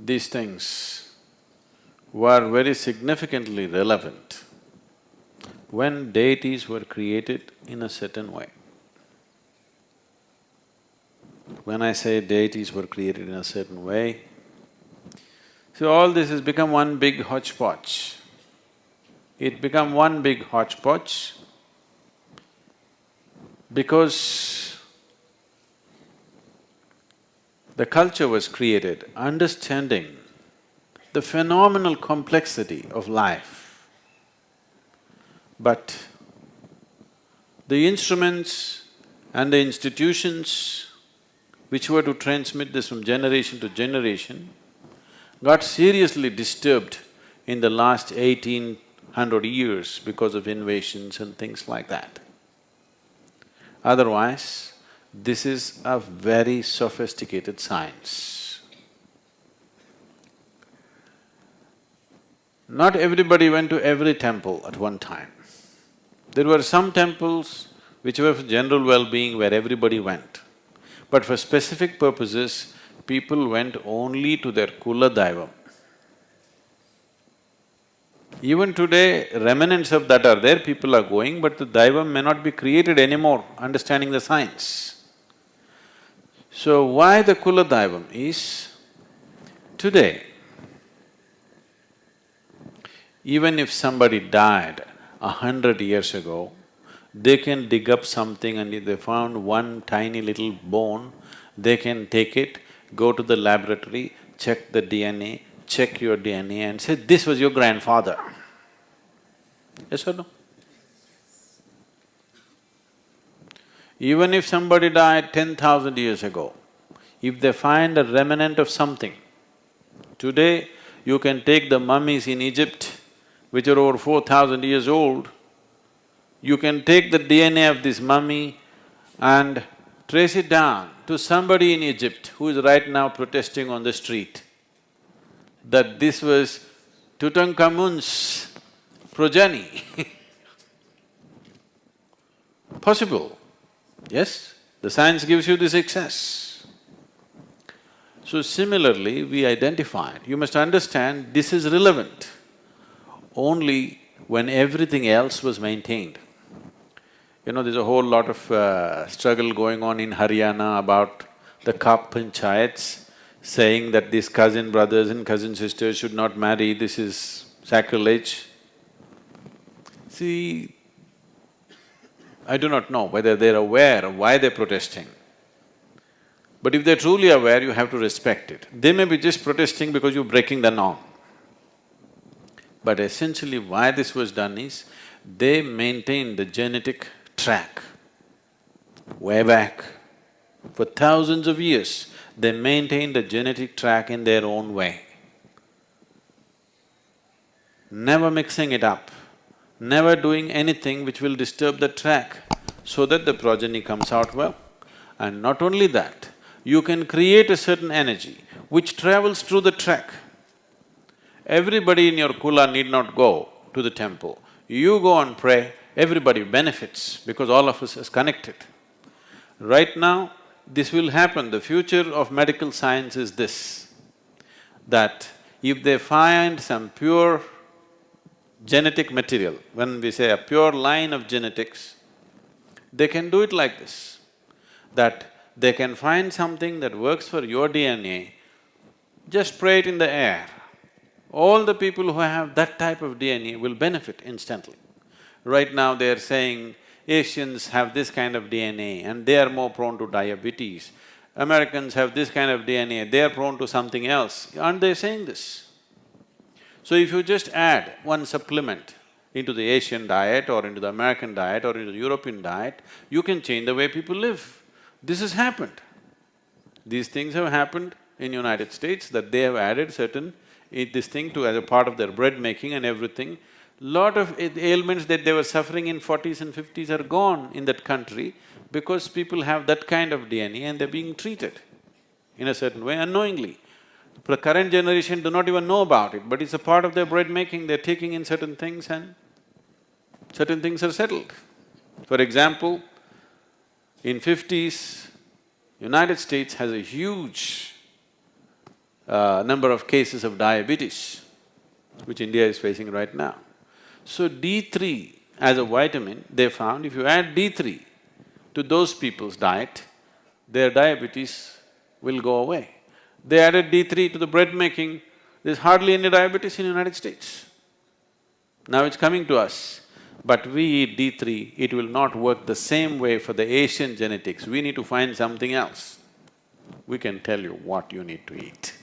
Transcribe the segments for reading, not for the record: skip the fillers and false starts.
these things were very significantly relevant when deities were created in a certain way. When I say deities were created in a certain way, so all this has become one big hodgepodge. It became one big hodgepodge because the culture was created understanding the phenomenal complexity of life. But the instruments and the institutions which were to transmit this from generation to generation got seriously disturbed in the last 1800 years because of invasions and things like that. Otherwise, this is a very sophisticated science. Not everybody went to every temple at one time. There were some temples which were for general well-being where everybody went. But for specific purposes, people went only to their Kula Daivam. Even today, remnants of that are there, people are going, but the Daivam may not be created anymore, understanding the science. So why the Kula Daivam is, today, even if somebody died 100 years ago, they can dig up something and if they found one tiny little bone, they can take it, go to the laboratory, check the DNA, check your DNA and say, this was your grandfather. Yes or no? Even if somebody died 10,000 years ago, if they find a remnant of something, today you can take the mummies in Egypt, which are over 4,000 years old, you can take the DNA of this mummy and trace it down to somebody in Egypt who is right now protesting on the street, that this was Tutankhamun's progeny. Possible, yes? The science gives you this access. So similarly, we identified, you must understand this is relevant only when everything else was maintained. You know, there's a whole lot of struggle going on in Haryana about the Kap panchayats, saying that these cousin brothers and cousin sisters should not marry, this is sacrilege. See, I do not know whether they're aware of why they're protesting. But if they're truly aware, you have to respect it. They may be just protesting because you're breaking the norm. But essentially why this was done is, they maintained the genetic track way back. For thousands of years, they maintained the genetic track in their own way. Never mixing it up, never doing anything which will disturb the track so that the progeny comes out well. And not only that, you can create a certain energy which travels through the track. Everybody in your Kula need not go to the temple. You go and pray, everybody benefits because all of us is connected. Right now, this will happen. The future of medical science is this, that if they find some pure genetic material, when we say a pure line of genetics, they can do it like this, that they can find something that works for your DNA, just spray it in the air. All the people who have that type of DNA will benefit instantly. Right now they're saying Asians have this kind of DNA and they are more prone to diabetes. Americans have this kind of DNA, they are prone to something else. Aren't they saying this? So if you just add one supplement into the Asian diet or into the American diet or into the European diet, you can change the way people live. This has happened. These things have happened in United States, that they have added certain this thing to as a part of their bread making and everything. Lot of ailments that they were suffering in 40s and 50s are gone in that country because people have that kind of DNA and they're being treated in a certain way unknowingly. The current generation do not even know about it, but it's a part of their bread making, they're taking in certain things and certain things are settled. For example, in 50s, United States has a huge number of cases of diabetes, which India is facing right now. So D3 as a vitamin, they found if you add D3 to those people's diet, their diabetes will go away. They added D3 to the bread making, there's hardly any diabetes in the United States. Now it's coming to us, but we eat D3, it will not work the same way for the Asian genetics. We need to find something else. We can tell you what you need to eat.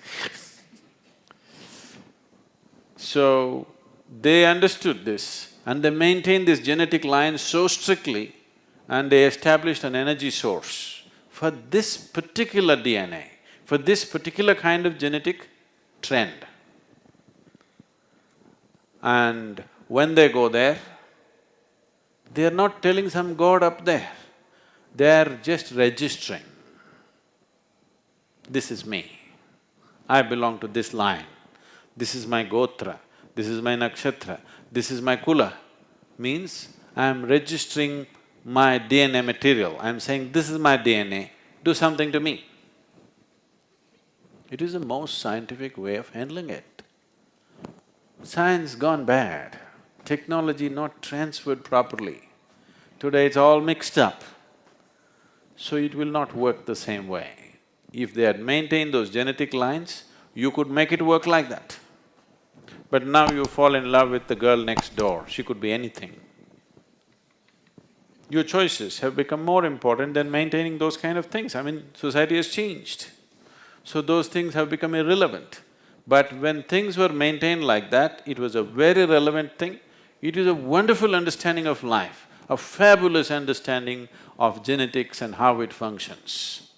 So, they understood this and they maintained this genetic line so strictly and they established an energy source for this particular DNA, for this particular kind of genetic trend. And when they go there, they are not telling some god up there, they are just registering. This is me, I belong to this line, this is my Gotra, this is my Nakshatra, this is my Kula. Means I'm registering my DNA material, I'm saying this is my DNA, do something to me. It is the most scientific way of handling it. Science gone bad, technology not transferred properly. Today it's all mixed up, so it will not work the same way. If they had maintained those genetic lines, you could make it work like that. But now you fall in love with the girl next door, she could be anything. Your choices have become more important than maintaining those kind of things. I mean, society has changed, so those things have become irrelevant. But when things were maintained like that, it was a very relevant thing. It is a wonderful understanding of life, a fabulous understanding of genetics and how it functions.